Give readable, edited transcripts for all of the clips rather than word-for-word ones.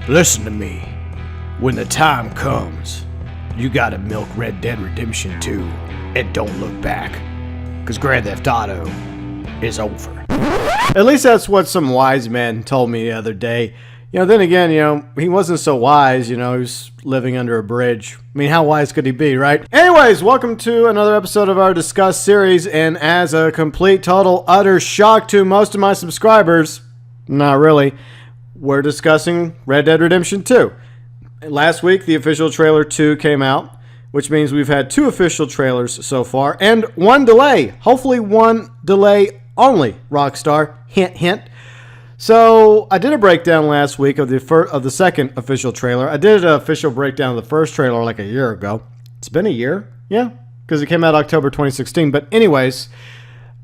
Listen to me. When the time comes, you gotta milk Red Dead Redemption 2 and don't look back. Because Grand Theft Auto is over. At least that's what some wise man told me the other day. Then again, he wasn't so wise, he was living under a bridge. I mean, how wise could he be, right? Anyways, welcome to another episode of our Discuss series, and as a complete, total, utter shock to most of my subscribers, not really, we're discussing Red Dead Redemption 2. Last week, the official trailer 2 came out, which means we've had 2 official trailers so far, and 1 delay. Hopefully 1 delay only, Rockstar. Hint, hint. So I did a breakdown last week of the second official trailer. I did an official breakdown of the first trailer like a year ago. It's been a year, yeah, because it came out October 2016. But anyways,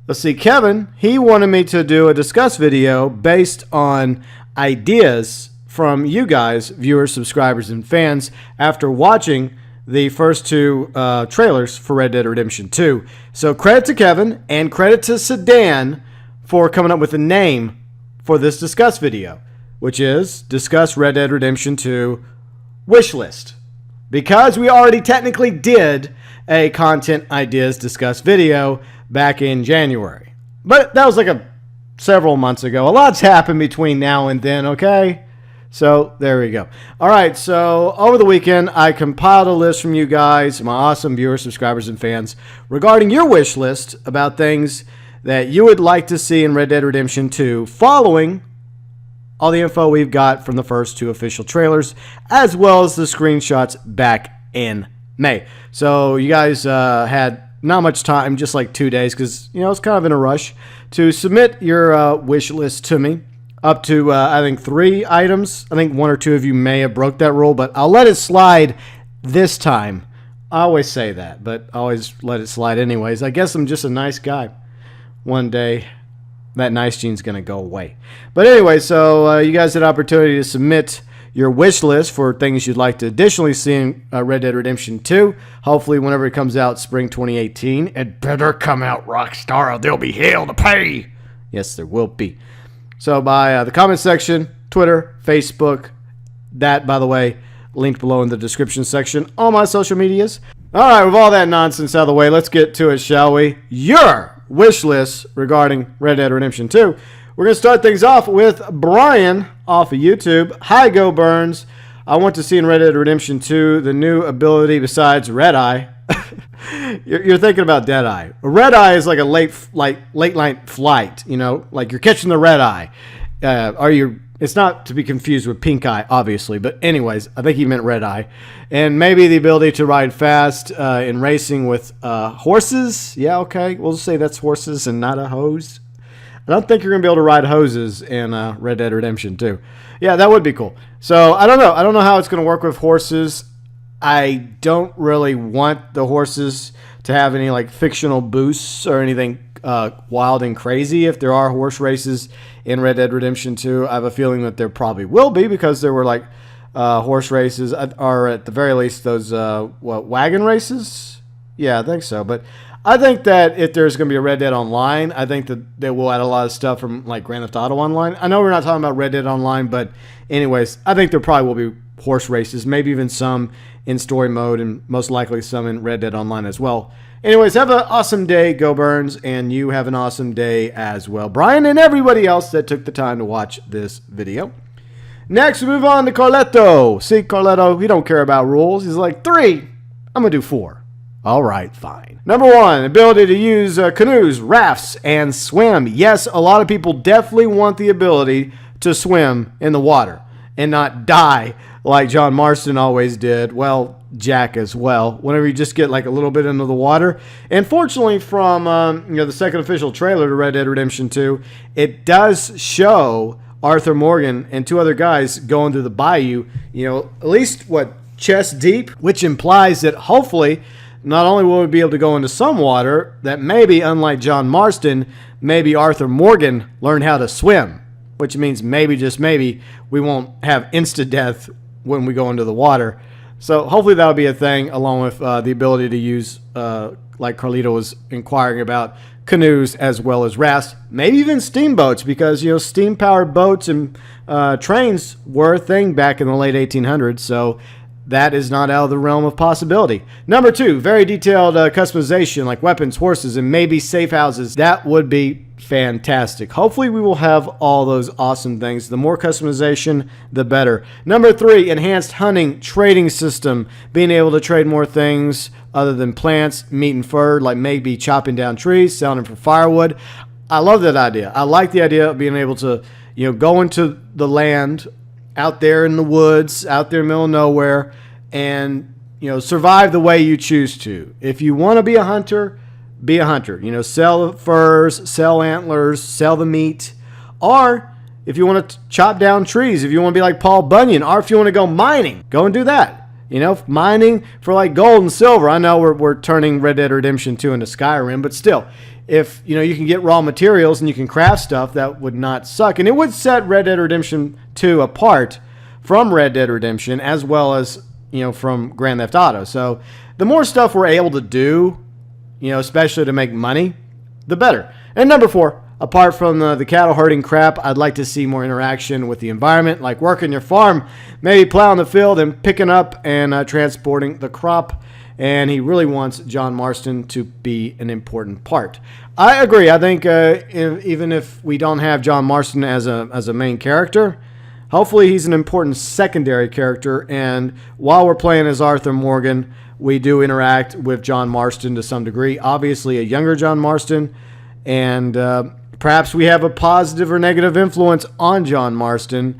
let's see. Kevin, he wanted me to do a discuss video based on ideas from you guys, viewers, subscribers, and fans after watching the first 2 trailers for Red Dead Redemption 2. So credit to Kevin and credit to Sudan for coming up with a name for this discuss video, which is Discuss Red Dead Redemption 2 Wishlist. Because we already technically did a content ideas discuss video back in January. But that was like several months ago. A lot's happened between now and then, okay? So there we go. All right, so over the weekend, I compiled a list from you guys, my awesome viewers, subscribers, and fans, regarding your wish list about things that you would like to see in Red Dead Redemption 2 following all the info we've got from the first 2 official trailers, as well as the screenshots back in May. So you guys had not much time, just like 2 days, because it's kind of in a rush, to submit your wish list to me. Up to, I think, 3 items. I think 1 or 2 of you may have broke that rule, but I'll let it slide this time. I always say that, but I always let it slide anyways. I guess I'm just a nice guy. One day, that nice gene's going to go away. But anyway, so you guys had opportunity to submit your wish list for things you'd like to additionally see in Red Dead Redemption 2. Hopefully, whenever it comes out, spring 2018. It better come out, Rockstar, or there'll be hell to pay. Yes, there will be. So by the comment section, Twitter, Facebook, that, by the way, linked below in the description section, all my social medias. All right, with all that nonsense out of the way, let's get to it, shall we? Your wish list regarding Red Dead Redemption 2. We're going to start things off with Brian off of YouTube. Hi, GeauxBurns. I want to see in Red Dead Redemption 2 the new ability besides Red Eye. You're thinking about Dead Eye. Red Eye is like a late night flight, like you're catching the red eye. It's not to be confused with pink eye, obviously, but anyways, I think he meant red eye. And maybe the ability to ride fast in racing with horses. Yeah, okay, we'll just say that's horses and not a hose. I don't think you're going to be able to ride hoses in Red Dead Redemption 2. Yeah, that would be cool. So, I don't know. I don't know how it's going to work with horses. I don't really want the horses to have any like fictional boosts or anything wild and crazy. If there are horse races in Red Dead Redemption 2, I have a feeling that there probably will be, because there were like horse races, or at the very least those wagon races. Yeah, I think so. But I think that if there's going to be a Red Dead Online, I think that they will add a lot of stuff from like Grand Theft Auto Online. I know we're not talking about Red Dead Online, but anyways, I think there probably will be horse races, maybe even some in story mode, and most likely some in Red Dead Online as well. Anyways, have an awesome day, GeauxBurns, and you have an awesome day as well, Brian, and everybody else that took the time to watch this video. Next, we move on to Carletto. See, Carletto, he don't care about rules. He's like, 3. I'm going to do 4. All right, fine. Number 1, ability to use canoes, rafts, and swim. Yes, a lot of people definitely want the ability to swim in the water and not die like John Marston always did. Well, Jack as well. Whenever you just get like a little bit into the water. And fortunately, from the second official trailer to Red Dead Redemption 2, it does show Arthur Morgan and 2 other guys going through the bayou. At least chest deep, which implies that hopefully not only will we be able to go into some water, that maybe, unlike John Marston, maybe Arthur Morgan learned how to swim, which means maybe, just maybe, we won't have insta-death when we go into the water. So hopefully that'll be a thing, along with the ability to use, like Carlito was inquiring about, canoes as well as rafts, maybe even steamboats, because steam-powered boats and trains were a thing back in the late 1800s. So that is not out of the realm of possibility. Number 2, very detailed customization, like weapons, horses, and maybe safe houses. That would be fantastic. Hopefully we will have all those awesome things. The more customization, the better. Number 3, enhanced hunting trading system. Being able to trade more things other than plants, meat, and fur, like maybe chopping down trees, selling them for firewood. I love that idea. I like the idea of being able to, go into the land out there in the woods, out there in the middle of nowhere, and, survive the way you choose to. If you want to be a hunter, be a hunter. Sell the furs, sell antlers, sell the meat. Or if you want to chop down trees, if you want to be like Paul Bunyan, or if you want to go mining, go and do that. Mining for like gold and silver. I know we're turning Red Dead Redemption 2 into Skyrim, but still, if you can get raw materials and you can craft stuff, that would not suck. And it would set Red Dead Redemption 2 apart from Red Dead Redemption, as well as from Grand Theft Auto. So the more stuff we're able to do, especially to make money, the better. And number 4, apart from the cattle herding crap, I'd like to see more interaction with the environment, like working your farm, maybe plowing the field and picking up and transporting the crop. And he really wants John Marston to be an important part. I agree. I think even if we don't have John Marston as a main character, hopefully he's an important secondary character. And while we're playing as Arthur Morgan, we do interact with John Marston to some degree. Obviously a younger John Marston. And perhaps we have a positive or negative influence on John Marston,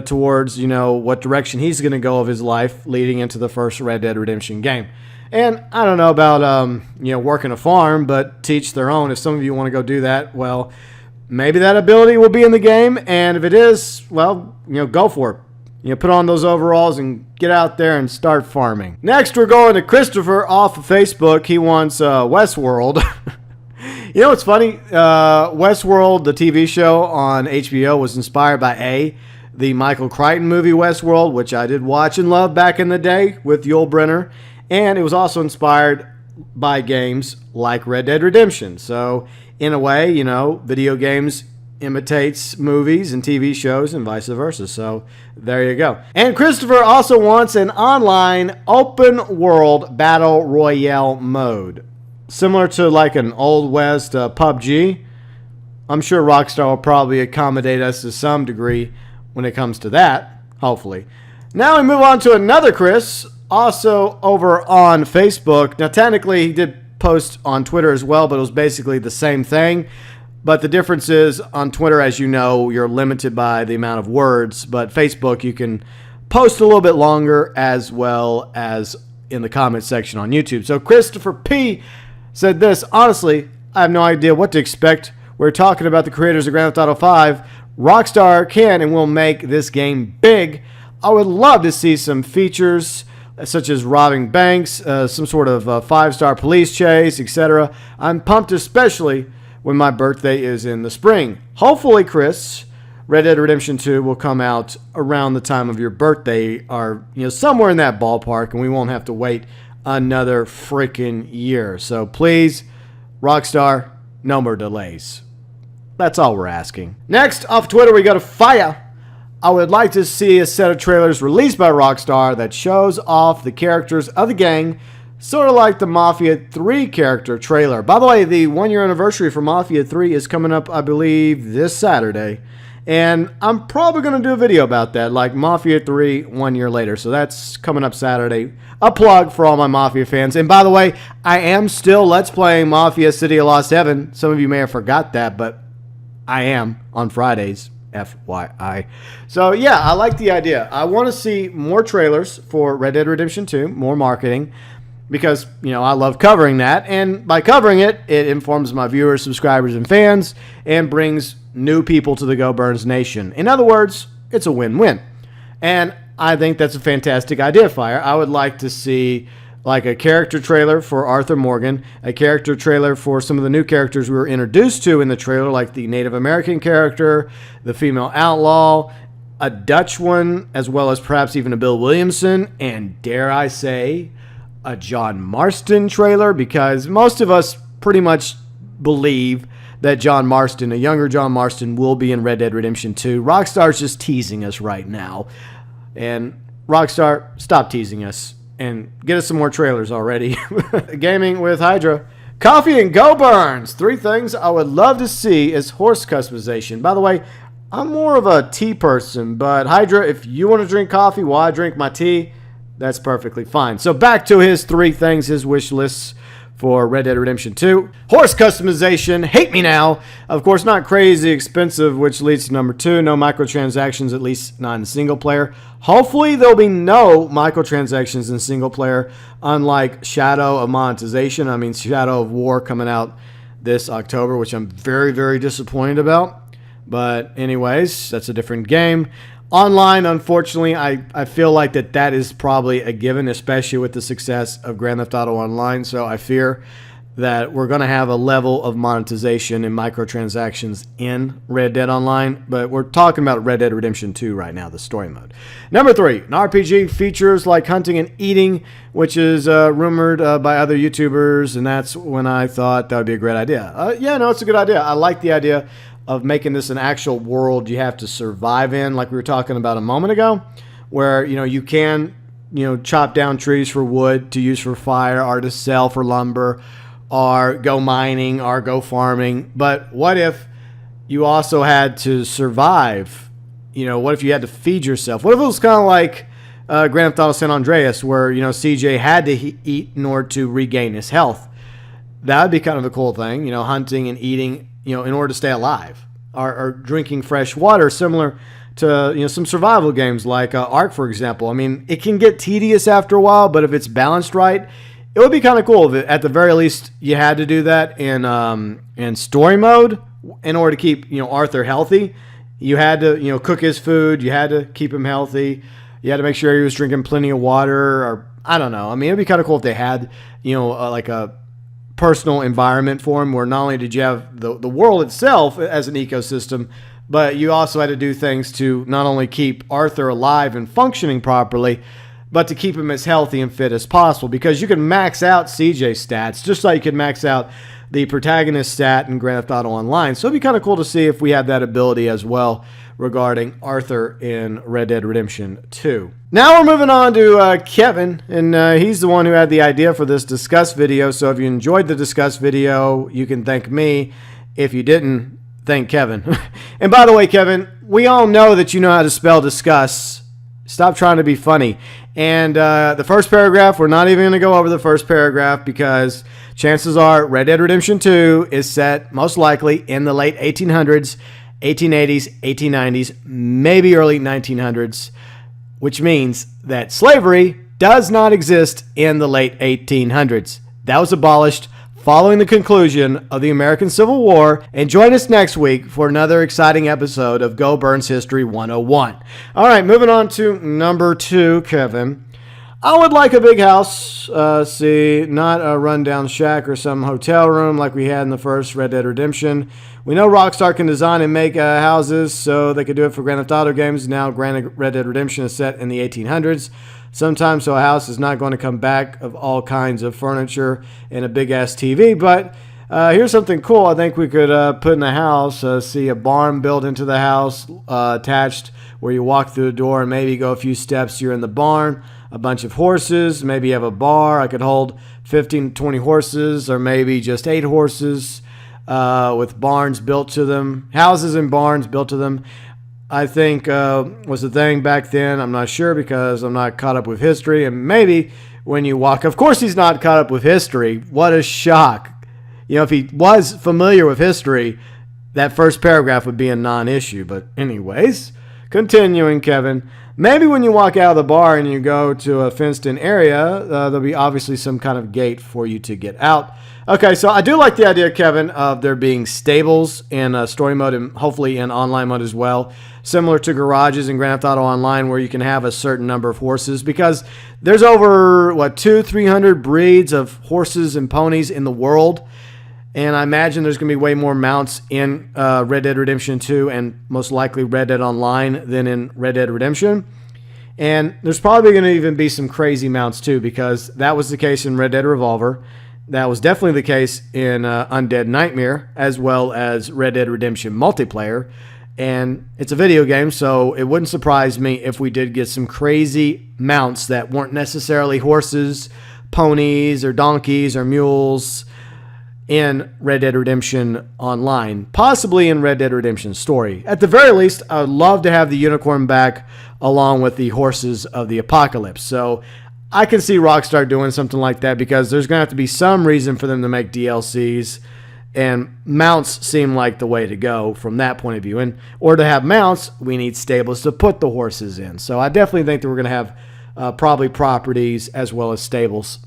towards, what direction he's going to go of his life leading into the first Red Dead Redemption game. And I don't know about, working a farm, but teach their own. If some of you want to go do that, well, maybe that ability will be in the game. And if it is, well, go for it. Put on those overalls and get out there and start farming. Next, we're going to Christopher off of Facebook. He wants Westworld. What's funny? Westworld, the TV show on HBO, was inspired by the Michael Crichton movie Westworld, which I did watch and love back in the day with Brenner. And it was also inspired by games like Red Dead Redemption. So, in a way, video games imitates movies and TV shows and vice versa. So, there you go. And Christopher also wants an online open world battle royale mode. Similar to like an Old West PUBG. I'm sure Rockstar will probably accommodate us to some degree when it comes to that, hopefully. Now we move on to another Chris, also over on Facebook. Now technically he did post on Twitter as well, but it was basically the same thing. But the difference is on Twitter, as you know, you're limited by the amount of words. But Facebook, you can post a little bit longer, as well as in the comment section on YouTube. So Christopher P. said this: honestly, I have no idea what to expect. We're talking about the creators of Grand Theft Auto 5. Rockstar can and will make this game big. I would love to see some features such as robbing banks, some sort of 5-star police chase, etc. I'm pumped, especially when my birthday is in the spring. Hopefully, Chris, Red Dead Redemption 2 will come out around the time of your birthday, or somewhere in that ballpark, and we won't have to wait another freaking year. So please, Rockstar, no more delays. That's all we're asking. Next, off Twitter, we go to Fire. I would like to see a set of trailers released by Rockstar that shows off the characters of the gang, sort of like the Mafia 3 character trailer. By the way, the 1-year anniversary for Mafia 3 is coming up, I believe, this Saturday. And I'm probably going to do a video about that, like Mafia 3 1 year later. So that's coming up Saturday. A plug for all my Mafia fans. And by the way, I am still Let's Playing Mafia City of Lost Heaven. Some of you may have forgot that, but I am on Fridays. FYI. So yeah, I like the idea. I want to see more trailers for Red Dead Redemption 2, more marketing, because, I love covering that. And by covering it, it informs my viewers, subscribers, and fans, and brings new people to the GeauxBurns Nation. In other words, it's a win-win. And I think that's a fantastic idea, Fire. I would like to see like a character trailer for Arthur Morgan, a character trailer for some of the new characters we were introduced to in the trailer, like the Native American character, the female outlaw, a Dutch one, as well as perhaps even a Bill Williamson, and dare I say, a John Marston trailer, because most of us pretty much believe that John Marston, a younger John Marston, will be in Red Dead Redemption 2. Rockstar's just teasing us right now. And Rockstar, stop teasing us and get us some more trailers already. Gaming with Hydra. Coffee and GeauxBurns. 3 things I would love to see is horse customization. By the way, I'm more of a tea person, but Hydra, if you want to drink coffee while I drink my tea, that's perfectly fine. So back to his 3 things, his wish lists for Red Dead Redemption 2. Horse customization, hate me now. Of course, not crazy expensive, which leads to number 2, no microtransactions, at least not in single player. Hopefully, there'll be no microtransactions in single player, unlike Shadow of Monetization. I mean, Shadow of War coming out this October, which I'm very, very disappointed about. But anyways, that's a different game. Online, unfortunately, I feel like that is probably a given, especially with the success of Grand Theft Auto Online. So I fear that we're going to have a level of monetization and microtransactions in Red Dead Online. But we're talking about Red Dead Redemption 2 right now, the story mode. Number 3, an RPG features like hunting and eating, which is rumored by other YouTubers. And that's when I thought that would be a great idea. Yeah, no, it's a good idea. I like the idea of making this an actual world you have to survive in, like we were talking about a moment ago, where, you can, chop down trees for wood to use for fire, or to sell for lumber, or go mining, or go farming. But what if you also had to survive? What if you had to feed yourself? What if it was kind of like Grand Theft Auto San Andreas, where, CJ had to eat in order to regain his health? That would be kind of a cool thing, hunting and eating, in order to stay alive, or drinking fresh water, similar to, some survival games like Ark, for example. I mean, it can get tedious after a while, but if it's balanced right, it would be kind of cool if at the very least you had to do that in story mode in order to keep, Arthur healthy. You had to, cook his food. You had to keep him healthy. You had to make sure he was drinking plenty of water, or I don't know. I mean, it'd be kind of cool if they had, like a personal environment for him, where not only did you have the world itself as an ecosystem, but you also had to do things to not only keep Arthur alive and functioning properly, but to keep him as healthy and fit as possible, because you can max out CJ stats just like you can max out the protagonist stat in Grand Theft Auto Online. So it'd be kind of cool to see if we had that ability as well regarding Arthur in Red Dead Redemption 2. Now we're moving on to Kevin, and he's the one who had the idea for this Discuss video. So if you enjoyed the Discuss video, you can thank me. If you didn't, thank Kevin. And by the way, Kevin, we all know that you know how to spell discuss. Stop trying to be funny. And the first paragraph, we're not even going to go over the first paragraph, because chances are Red Dead Redemption 2 is set most likely in the late 1800s, 1880s, 1890s, maybe early 1900s, which means that slavery does not exist in the late 1800s. That was abolished following the conclusion of the American Civil War. And join us next week for another exciting episode of GeauxBurns History 101. All right, moving on to number 2, Kevin. I would like a big house, not a rundown shack or some hotel room like we had in the first Red Dead Redemption. We know Rockstar can design and make houses, so they could do it for Grand Theft Auto games. Now, granted, Red Dead Redemption is set in the 1800s. Sometimes, so a house is not going to come back of all kinds of furniture and a big-ass TV, but here's something cool I think we could put in the house. See a barn built into the house, attached, where you walk through the door and maybe go a few steps, you're in the barn. A bunch of horses, maybe you have a bar. I could hold 15 to 20 horses, or maybe just 8 horses with barns built to them. Houses and barns built to them, I think, was the thing back then. I'm not sure, because I'm not caught up with history. And maybe when you walk, of course he's not caught up with history. What a shock. If he was familiar with history, that first paragraph would be a non-issue. But anyways, continuing, Kevin. Maybe when you walk out of the bar and you go to a fenced-in area, there'll be obviously some kind of gate for you to get out. Okay, so I do like the idea, Kevin, of there being stables in story mode and hopefully in online mode as well, similar to garages in Grand Theft Auto Online, where you can have a certain number of horses, because there's over, 200-300 breeds of horses and ponies in the world. And I imagine there's going to be way more mounts in Red Dead Redemption 2 and most likely Red Dead Online than in Red Dead Redemption. And there's probably going to even be some crazy mounts too, because that was the case in Red Dead Revolver. That was definitely the case in Undead Nightmare, as well as Red Dead Redemption multiplayer. And it's a video game, so it wouldn't surprise me if we did get some crazy mounts that weren't necessarily horses, ponies, or donkeys, or mules in Red Dead Redemption Online, possibly in Red Dead Redemption Story. At the very least, I would love to have the unicorn back along with the horses of the apocalypse. So I can see Rockstar doing something like that, because there's going to have to be some reason for them to make DLCs, and mounts seem like the way to go from that point of view. And or to have mounts, we need stables to put the horses in. So I definitely think that we're going to have probably properties as well as stables.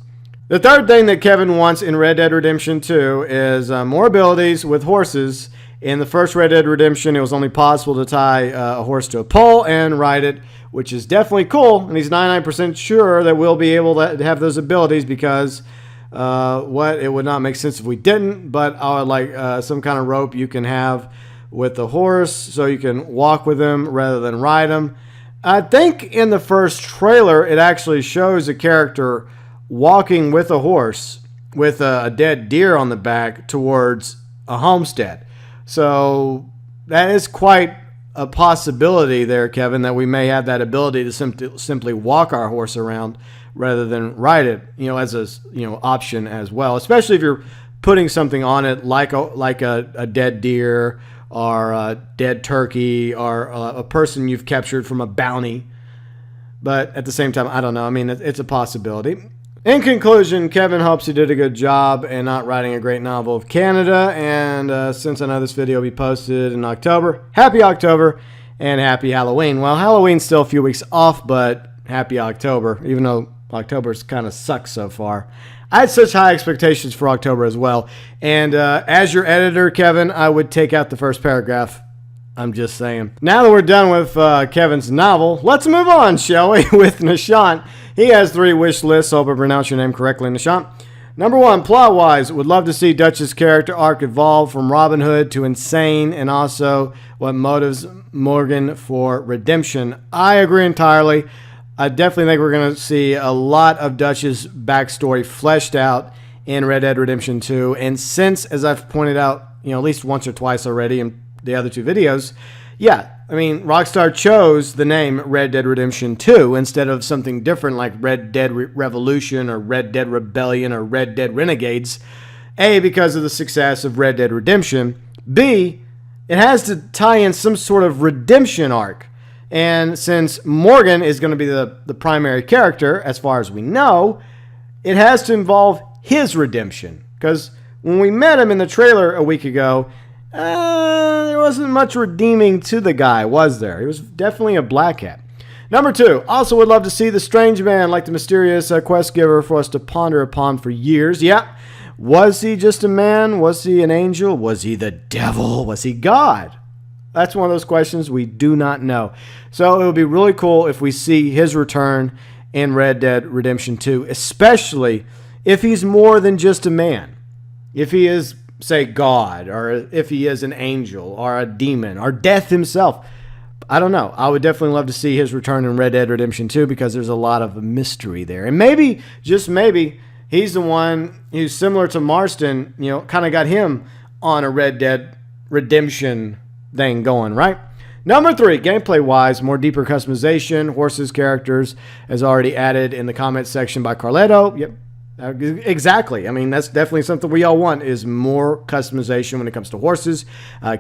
The third thing that Kevin wants in Red Dead Redemption 2 is more abilities with horses. In the first Red Dead Redemption, it was only possible to tie a horse to a pole and ride it, which is definitely cool. And he's 99% sure that we'll be able to have those abilities, because it would not make sense if we didn't. But I would like some kind of rope you can have with the horse so you can walk with him rather than ride him. I think in the first trailer, it actually shows a character walking with a horse with a dead deer on the back towards a homestead. So that is quite a possibility there, Kevin, that we may have that ability to simply walk our horse around rather than ride it, as a option as well. Especially if you're putting something on it like a dead deer or a dead turkey or a person you've captured from a bounty. But at the same time, I don't know. I mean, it's a possibility. In conclusion, Kevin hopes he did a good job in not writing a great novel of Canada. And since I know this video will be posted in October, happy October and happy Halloween. Well, Halloween's still a few weeks off, but happy October, even though October's kind of sucks so far. I had such high expectations for October as well. And as your editor, Kevin, I would take out the first paragraph. I'm just saying. Now that we're done with Kevin's novel, let's move on, shall we, with Nishant. He has 3 wish lists. Hope I pronounced your name correctly, Nishant. Number 1, plot-wise, would love to see Dutch's character arc evolve from Robin Hood to insane, and also what motives Morgan for redemption. I agree entirely. I definitely think we're going to see a lot of Dutch's backstory fleshed out in Red Dead Redemption 2. And since, as I've pointed out, at least once or twice already in the other 2 videos, Rockstar chose the name Red Dead Redemption 2 instead of something different like Red Dead Revolution or Red Dead Rebellion or Red Dead Renegades. A, because of the success of Red Dead Redemption. B, it has to tie in some sort of redemption arc. And since Morgan is going to be the primary character, as far as we know, it has to involve his redemption. Because when we met him in the trailer a week ago, there wasn't much redeeming to the guy, was there? He was definitely a black hat. Number 2, also would love to see the strange man, like the mysterious quest giver, for us to ponder upon for years. Yeah, was he just a man? Was he an angel? Was he the devil? Was he God? That's one of those questions we do not know. So it would be really cool if we see his return in Red Dead Redemption 2, especially if he's more than just a man. If he is, say, God, or if he is an angel or a demon or death himself. I don't know. I would definitely love to see his return in Red Dead Redemption 2, because there's a lot of mystery there. And maybe, just maybe, he's the one who's similar to Marston, kind of got him on a Red Dead Redemption thing going, right? Number 3, gameplay-wise, more deeper customization. Horses, characters, as already added in the comments section by Carletto. Yep. Exactly. I mean, that's definitely something we all want, is more customization when it comes to horses,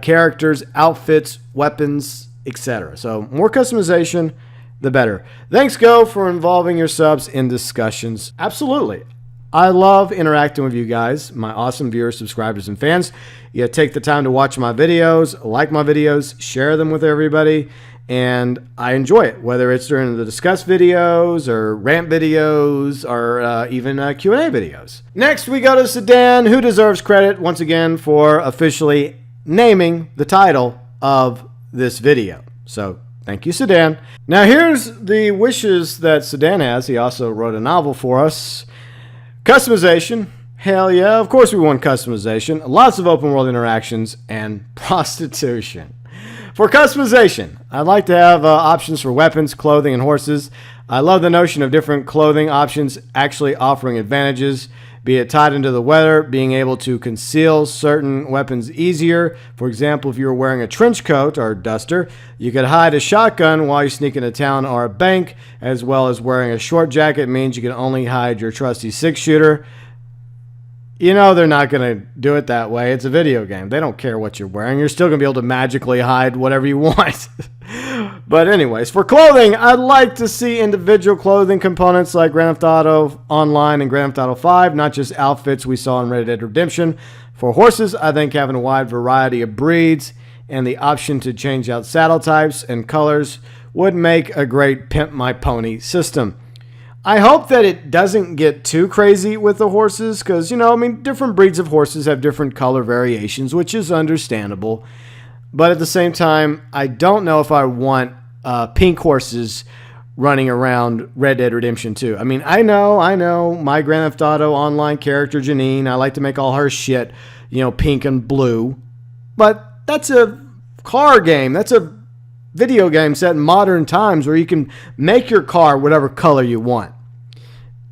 characters, outfits, weapons, etc. So more customization, the better. Thanks, Go, for involving your subs in discussions. Absolutely. I love interacting with you guys, my awesome viewers, subscribers, and fans. You take the time to watch my videos, like my videos, share them with everybody, and I enjoy it, whether it's during the discuss videos or rant videos or even Q&A videos. Next, we go to Sudan, who deserves credit once again for officially naming the title of this video. So thank you, Sudan. Now here's the wishes that Sudan has. He also wrote a novel for us. Customization, Hell yeah, of course we want customization, lots of open world interactions, and prostitution. For customization, I'd like to have options for weapons, clothing, and horses. I love the notion of different clothing options actually offering advantages, be it tied into the weather, being able to conceal certain weapons easier. For example, if you were wearing a trench coat or duster, you could hide a shotgun while you sneak into town or a bank, as well as wearing a short jacket means you can only hide your trusty 6-shooter. You know they're not going to do it that way. It's a video game. They don't care what you're wearing. You're still going to be able to magically hide whatever you want. But anyways, for clothing, I'd like to see individual clothing components like Grand Theft Auto Online and Grand Theft Auto 5, not just outfits we saw in Red Dead Redemption. For horses, I think having a wide variety of breeds and the option to change out saddle types and colors would make a great Pimp My Pony system. I hope that it doesn't get too crazy with the horses because, different breeds of horses have different color variations, which is understandable. But at the same time, I don't know if I want pink horses running around Red Dead Redemption 2. I know my Grand Theft Auto Online character, Janine, I like to make all her shit, pink and blue. But that's a car game. That's a video game set in modern times where you can make your car whatever color you want.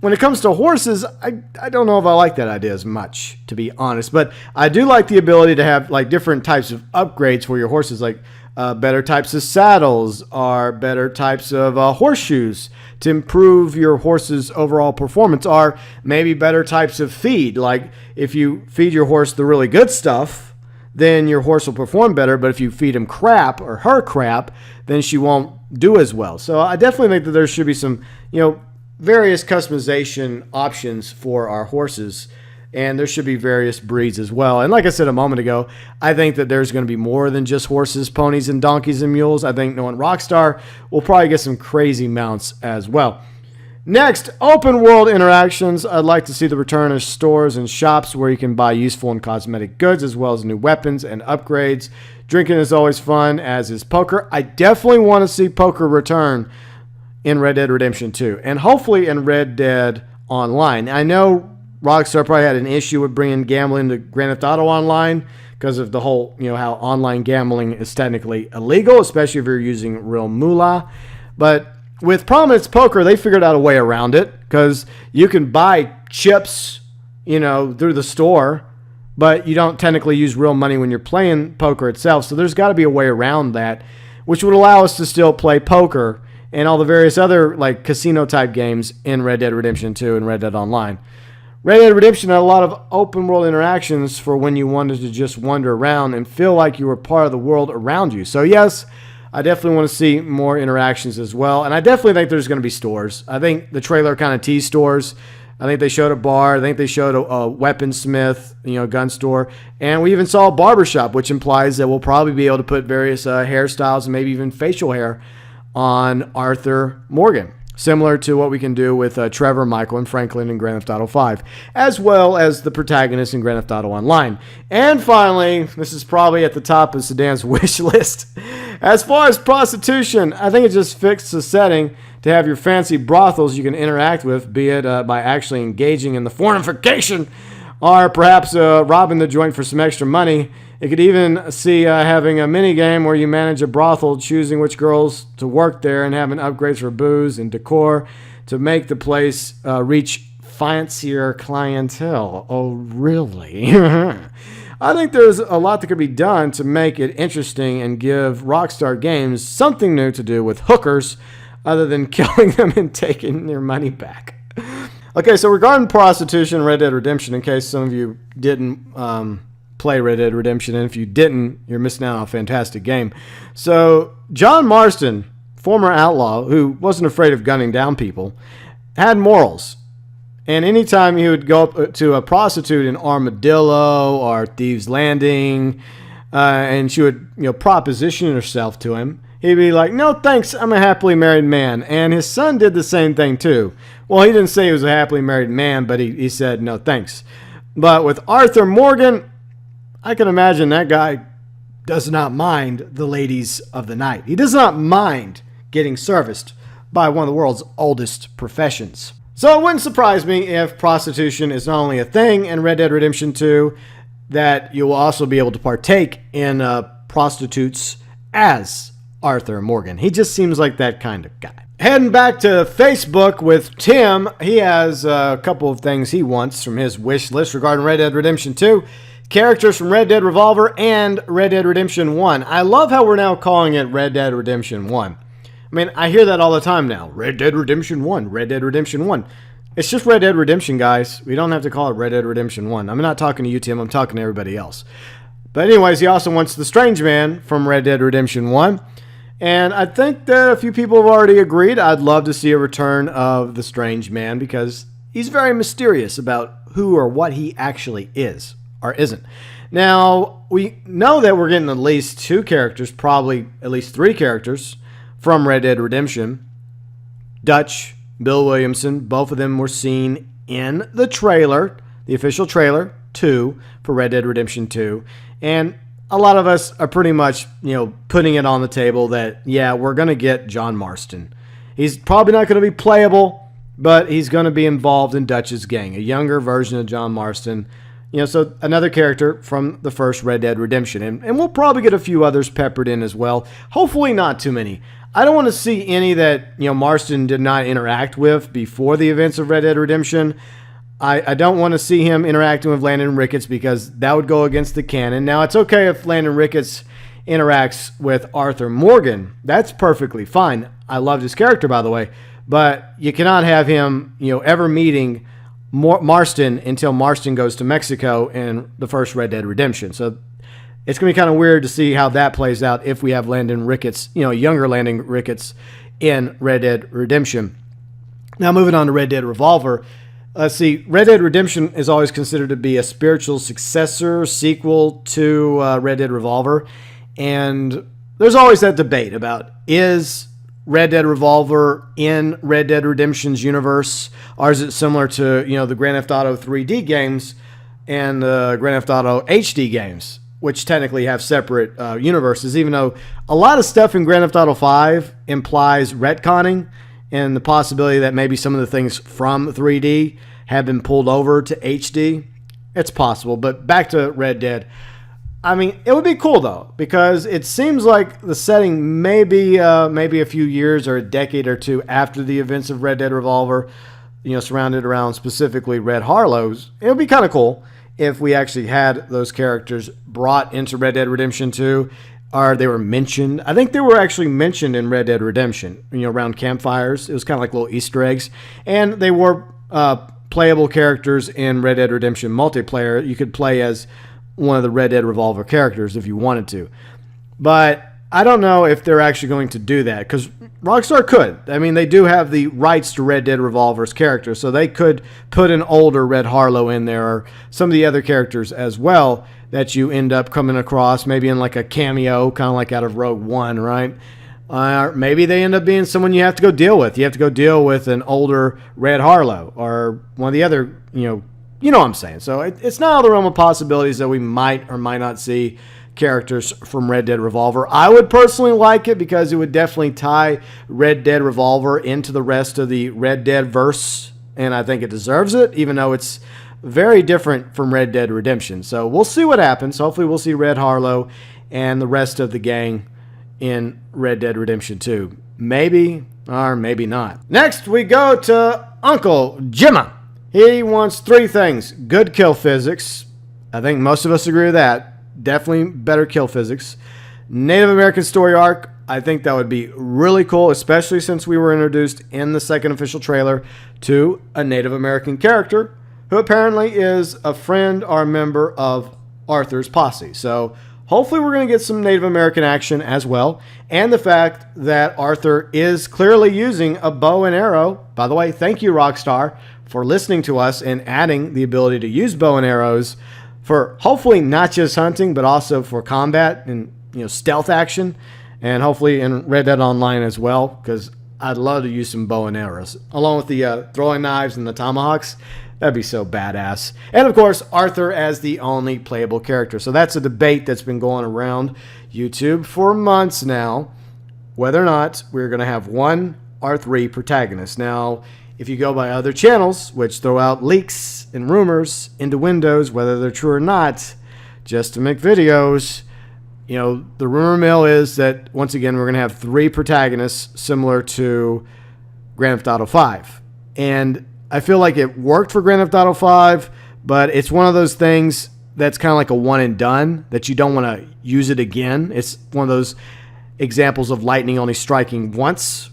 When it comes to horses, I don't know if I like that idea as much, to be honest. But I do like the ability to have different types of upgrades for your horses, like better types of saddles or better types of horseshoes to improve your horse's overall performance, or maybe better types of feed. Like if you feed your horse the really good stuff, then your horse will perform better. But if you feed him crap or her crap, then she won't do as well. So I definitely think that there should be some, various customization options for our horses, and there should be various breeds as well. And like I said a moment ago, I think that there's going to be more than just horses, ponies, and donkeys and mules. I think knowing Rockstar, we'll probably get some crazy mounts as well. Next, open world interactions. I'd like to see the return of stores and shops where you can buy useful and cosmetic goods as well as new weapons and upgrades. Drinking is always fun, as is poker. I definitely want to see poker return in Red Dead Redemption 2 and hopefully in Red Dead Online. I know Rockstar probably had an issue with bringing gambling to Grand Theft Auto Online because of the whole, how online gambling is technically illegal, especially if you're using real moolah. But with Prominence Poker, they figured out a way around it because you can buy chips, through the store, but you don't technically use real money when you're playing poker itself. So there's got to be a way around that, which would allow us to still play poker and all the various other casino type games in Red Dead Redemption 2 and Red Dead Online. Red Dead Redemption had a lot of open world interactions for when you wanted to just wander around and feel like you were part of the world around you. So yes, I definitely want to see more interactions as well. And I definitely think there's going to be stores. I think the trailer kind of teased stores. I think they showed a bar. I think they showed a weaponsmith, gun store. And we even saw a barbershop, which implies that we'll probably be able to put various hairstyles and maybe even facial hair on Arthur Morgan, similar to what we can do with Trevor, Michael, and Franklin in Grand Theft Auto 5, as well as the protagonists in Grand Theft Auto Online. And finally, this is probably at the top of Sudan's wish list. As far as prostitution, I think it just fixed the setting to have your fancy brothels you can interact with, be it by actually engaging in the fornication or perhaps robbing the joint for some extra money. It could even see having a mini game where you manage a brothel, choosing which girls to work there and having upgrades for booze and decor to make the place reach fancier clientele. Oh, really? I think there's a lot that could be done to make it interesting and give Rockstar Games something new to do with hookers other than killing them and taking their money back. Okay, so regarding prostitution, Red Dead Redemption, in case some of you didn't play Red Dead Redemption, and if you didn't, you're missing out on a fantastic game. So John Marston, former outlaw who wasn't afraid of gunning down people, had morals. And anytime he would go up to a prostitute in Armadillo or Thieves Landing, and she would proposition herself to him, he'd be like, "No thanks, I'm a happily married man." And his son did the same thing too. Well, he didn't say he was a happily married man, but he said no thanks. But with Arthur Morgan, I can imagine that guy does not mind the ladies of the night. He does not mind getting serviced by one of the world's oldest professions. So it wouldn't surprise me if prostitution is not only a thing in Red Dead Redemption 2, that you will also be able to partake in prostitutes as Arthur Morgan. He just seems like that kind of guy. Heading back to Facebook with Tim, he has a couple of things he wants from his wish list regarding Red Dead Redemption 2. Characters from Red Dead Revolver and Red Dead Redemption 1. I love how we're now calling it Red Dead Redemption 1. I mean, I hear that all the time now. Red Dead Redemption 1, Red Dead Redemption 1. It's just Red Dead Redemption, guys. We don't have to call it Red Dead Redemption 1. I'm not talking to you, Tim. I'm talking to everybody else. But anyways, he also wants the Strange Man from Red Dead Redemption 1. And I think that a few people have already agreed. I'd love to see a return of the Strange Man because he's very mysterious about who or what he actually is or isn't. Now, we know that we're getting at least 2 characters, probably at least 3 characters from Red Dead Redemption. Dutch, Bill Williamson, both of them were seen in the trailer, the official trailer 2 for Red Dead Redemption 2. And a lot of us are pretty much, putting it on the table that, yeah, we're going to get John Marston. He's probably not going to be playable, but he's going to be involved in Dutch's gang, a younger version of John Marston. So another character from the first Red Dead Redemption. And we'll probably get a few others peppered in as well. Hopefully not too many. I don't want to see any that, Marston did not interact with before the events of Red Dead Redemption. I don't want to see him interacting with Landon Ricketts because that would go against the canon. Now, it's okay if Landon Ricketts interacts with Arthur Morgan. That's perfectly fine. I loved his character, by the way. But you cannot have him, ever meeting Marston until Marston goes to Mexico in the first Red Dead Redemption. So it's going to be kind of weird to see how that plays out if we have Landon Ricketts, younger Landon Ricketts in Red Dead Redemption. Now, moving on to Red Dead Revolver. Let's see, Red Dead Redemption is always considered to be a spiritual successor, sequel to Red Dead Revolver. And there's always that debate about, is Red Dead Revolver in Red Dead Redemption's universe, or is it similar to, the Grand Theft Auto 3D games and the Grand Theft Auto HD games, which technically have separate universes, even though a lot of stuff in Grand Theft Auto 5 implies retconning and the possibility that maybe some of the things from 3D have been pulled over to HD. It's possible, but back to Red Dead. I mean, it would be cool, though, because it seems like the setting may be maybe a few years or a decade or two after the events of Red Dead Revolver, surrounded around specifically Red Harlow's. It would be kind of cool if we actually had those characters brought into Red Dead Redemption 2, or they were mentioned. I think they were actually mentioned in Red Dead Redemption, around campfires. It was kind of like little Easter eggs. And they were playable characters in Red Dead Redemption multiplayer. You could play as one of the Red Dead Revolver characters if you wanted to. But I don't know if they're actually going to do that, because Rockstar could. I mean, they do have the rights to Red Dead Revolver's character, so they could put an older Red Harlow in there, or some of the other characters as well that you end up coming across, maybe in like a cameo, kind of like out of Rogue One, right? Maybe they end up being someone you have to go deal with. You have to go deal with an older Red Harlow, or one of the other, you know what I'm saying. So it's not out of the realm of possibilities that we might or might not see characters from Red Dead Revolver. I would personally like it because it would definitely tie Red Dead Revolver into the rest of the Red Dead verse, and I think it deserves it, even though it's very different from Red Dead Redemption. So we'll see what happens. Hopefully we'll see Red Harlow and the rest of the gang in Red Dead Redemption 2. Maybe or maybe not. Next we go to Uncle Jimma. He wants 3 things. Good kill physics. I think most of us agree with that. Definitely better kill physics. Native American story arc. I think that would be really cool, especially since we were introduced in the second official trailer to a Native American character who apparently is a friend or member of Arthur's posse. So hopefully we're going to get some Native American action as well. And the fact that Arthur is clearly using a bow and arrow. By the way, thank you, Rockstar, for listening to us and adding the ability to use bow and arrows for hopefully not just hunting, but also for combat and stealth action. And hopefully in Red Dead Online as well, because I'd love to use some bow and arrows. Along with the throwing knives and the tomahawks. That'd be so badass. And of course, Arthur as the only playable character. So that's a debate that's been going around YouTube for months now, whether or not we're going to have one or 3 protagonists. Now, if you go by other channels, which throw out leaks and rumors into Windows, whether they're true or not, just to make videos, you know, the rumor mill is that, once again, we're going to have 3 protagonists similar to Grand Theft Auto 5. And I feel like it worked for Grand Theft Auto 5, but it's one of those things that's kind of like a one and done, that you don't want to use it again. It's one of those examples of lightning only striking once.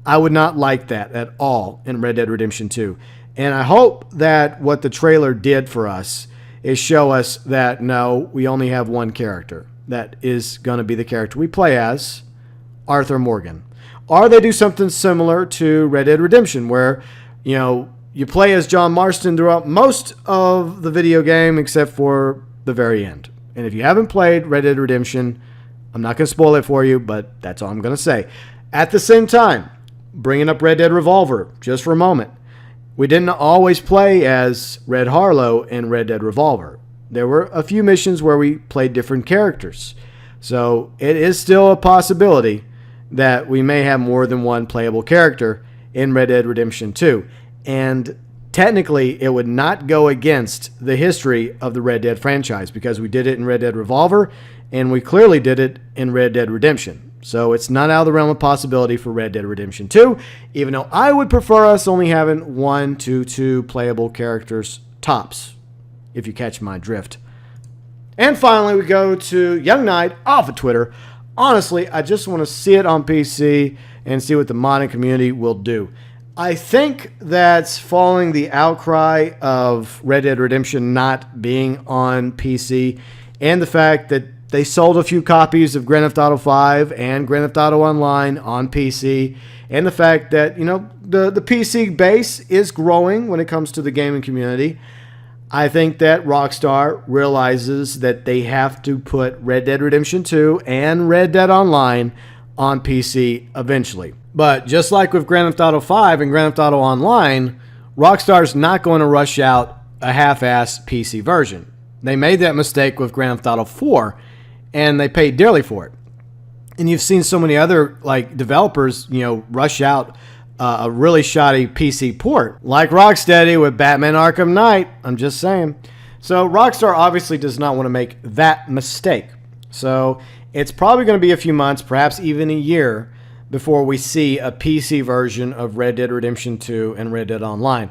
I would not like that at all in Red Dead Redemption 2. And I hope that what the trailer did for us is show us that, no, we only have one character that is going to be the character we play as, Arthur Morgan. Or they do something similar to Red Dead Redemption, where, you know, you play as John Marston throughout most of the video game except for the very end. And if you haven't played Red Dead Redemption, I'm not going to spoil it for you, but that's all I'm going to say. At the same time, bringing up Red Dead Revolver just for a moment, we didn't always play as Red Harlow in Red Dead Revolver. There were a few missions where we played different characters. So it is still a possibility that we may have more than one playable character in Red Dead Redemption 2. And technically, it would not go against the history of the Red Dead franchise, because we did it in Red Dead Revolver, and we clearly did it in Red Dead Redemption. So it's not out of the realm of possibility for Red Dead Redemption 2, even though I would prefer us only having 1 to 2 playable characters tops, if you catch my drift. And finally, we go to Young Knight off of Twitter. Honestly, I just want to see it on PC and see what the modding community will do. I think that's following the outcry of Red Dead Redemption not being on PC, and the fact that they sold a few copies of Grand Theft Auto 5 and Grand Theft Auto Online on PC, and the fact that, you know, the PC base is growing when it comes to the gaming community. I think that Rockstar realizes that they have to put Red Dead Redemption 2 and Red Dead Online on PC eventually. But just like with Grand Theft Auto 5 and Grand Theft Auto Online, Rockstar's not going to rush out a half-assed PC version. They made that mistake with Grand Theft Auto 4, and they paid dearly for it. And you've seen so many other developers, you know, rush out a really shoddy PC port, like Rocksteady with Batman Arkham Knight. I'm just saying. So Rockstar obviously does not want to make that mistake. So it's probably going to be a few months, perhaps even a year, before we see a PC version of Red Dead Redemption 2 and Red Dead Online.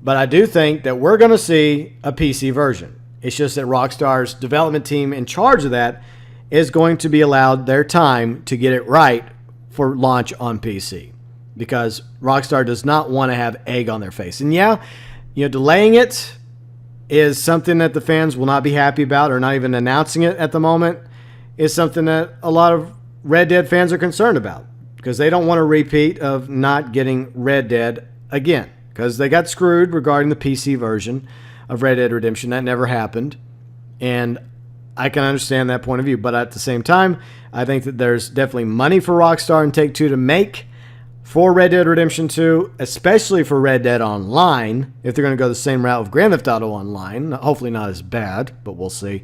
But I do think that we're going to see a PC version. It's just that Rockstar's development team in charge of that is going to be allowed their time to get it right for launch on PC, because Rockstar does not want to have egg on their face. And yeah, you know, delaying it is something that the fans will not be happy about, or not even announcing it at the moment is something that a lot of Red Dead fans are concerned about, because they don't want a repeat of not getting Red Dead again, because they got screwed regarding the PC version of Red Dead Redemption. That never happened, and I can understand that point of view. But at the same time, I think that there's definitely money for Rockstar and Take-Two to make for Red Dead Redemption 2, especially for Red Dead Online, if they're going to go the same route of Grand Theft Auto Online. Hopefully not as bad, but we'll see.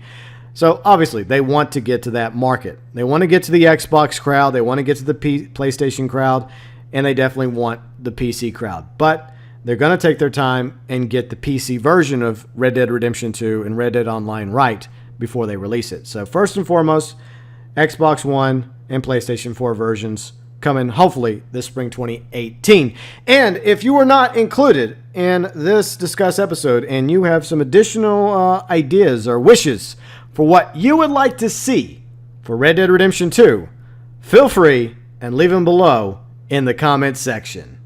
So obviously, they want to get to that market. They want to get to the Xbox crowd. They want to get to the PlayStation crowd, and they definitely want the PC crowd. But they're going to take their time and get the PC version of Red Dead Redemption 2 and Red Dead Online right before they release it. So first and foremost, Xbox One and PlayStation 4 versions coming hopefully this spring 2018. And if you were not included in this Discuss episode and you have some additional ideas or wishes for what you would like to see for Red Dead Redemption 2, feel free and leave them below in the comments section.